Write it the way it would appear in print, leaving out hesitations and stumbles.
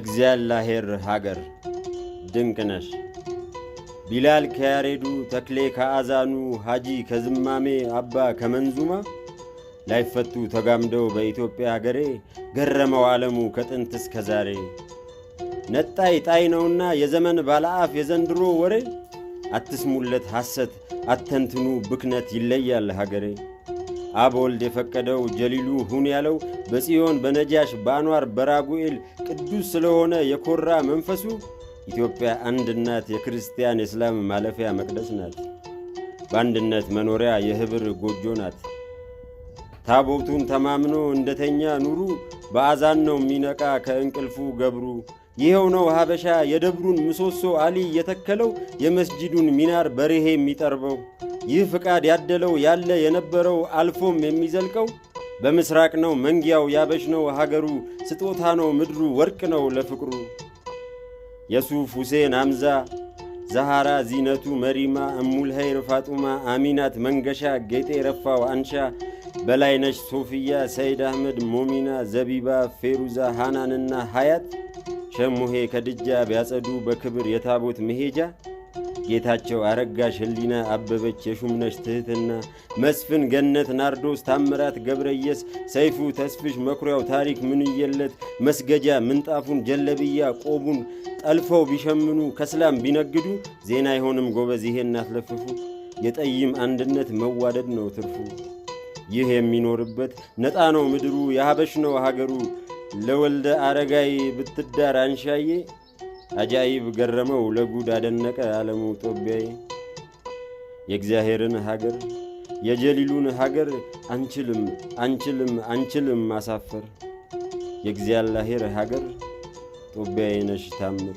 እግዚአብሔር ሀገር ድንቅነሽ ቢላል ከያሬዱ ተክሌ ከአዛኑ ሐጂ ከዝማሜ አባ ከመንዙማ ላይፈቱ ተጋምደው በኢትዮጵያ ሀገሬ ገረመው ዓለሙ ከጥንት እስከ ዛሬ ነጣይ ጣይ ነውና የዘመን ባለአፍ የዘንድሮ ወሬ አትስሙለት ሐሰት አተንትኑ ብክነት ይለያል ሀገሬ አብ ወልድ የፈቀደው ጀሊሉ ሁን ያለው በጽዮን በነጃሽ በአንዋር በራጉኤል ቅዱስ ስለሆነ የኮራ መንፈሱ ኢትዮጵያ አንድ እናት የክርስቲያን የእስላም ማለፊያ መቅደስ ናት። በአንድነት መኖሪያ የህብር ጎጆ ናት። ታቦቱን ተማምኖ እንደተኛ ኑሩ በአዛን ነው የሚነቃ ከእንቅልፉ ገብሩ። ይኸው ነው ሀበሻ የደብሩን ምሰሶ አሊ የተከለው የመስጂዱን ሚናር በርሄ የሚጠርበው። ይህ ፍቃድ ያደለው ያለ የነበረው አልፎም የሚዘልቀው በምስራቅ ነው መንጊያው ያበሽ ነው ሀገሩ ስጦታ ነው ምድሩ ወርቅ ነው ለፍቅሩ። የሱፍ ሁሴን አምዛ ዛሃራ ዚነቱ መሪማ እሙል ኸይር ፋጡማ አሚናት መንገሻ ጌጤ ረፋው አንሻ በላይነሽ ሶፊያ ሰይድ አህመድ ሞሚና ዘቢባ ፌሩዛ ሃናንና ሀያት ሸሙሄ ከድጃ ቢያጸዱ በክብር የታቦት መሄጃ ጌታቸው አረጋሽ ህሊና አበበች የሹምነሽ ትህትና መስፍን ገነት ናርዶስ ታምራት ገብረየስ ሰይፉ ተስፍሽ መኩሪያው ታሪክ ምንየለት መስገጃ ምንጣፉን ጀለብያ ቆቡን ጠልፈው ቢሸምኑ ከስላም ቢነግዱ ዜና አይሆንም ጎበዝ ይሄን አትለፍፉ። የጠይም አንድነት መዋደድ ነው ትርፉ። ይህ የሚኖርበት ነጣ ነው ምድሩ የሀበሽ ነው ሀገሩ። ለወልደ አረጋይ ብትዳር አንሻዬ አጃይብ ገረመው ለጉድ አደነቀ ዓለሙ ጦቢያዬ። የእግዚአብሔርን ሀገር የጀሊሉን ሀገር አንችልም አንችልም አንችልም ማሳፈር። የእግዚአብሔር ሀገር ጦቢያዬ ነሽ ታምር።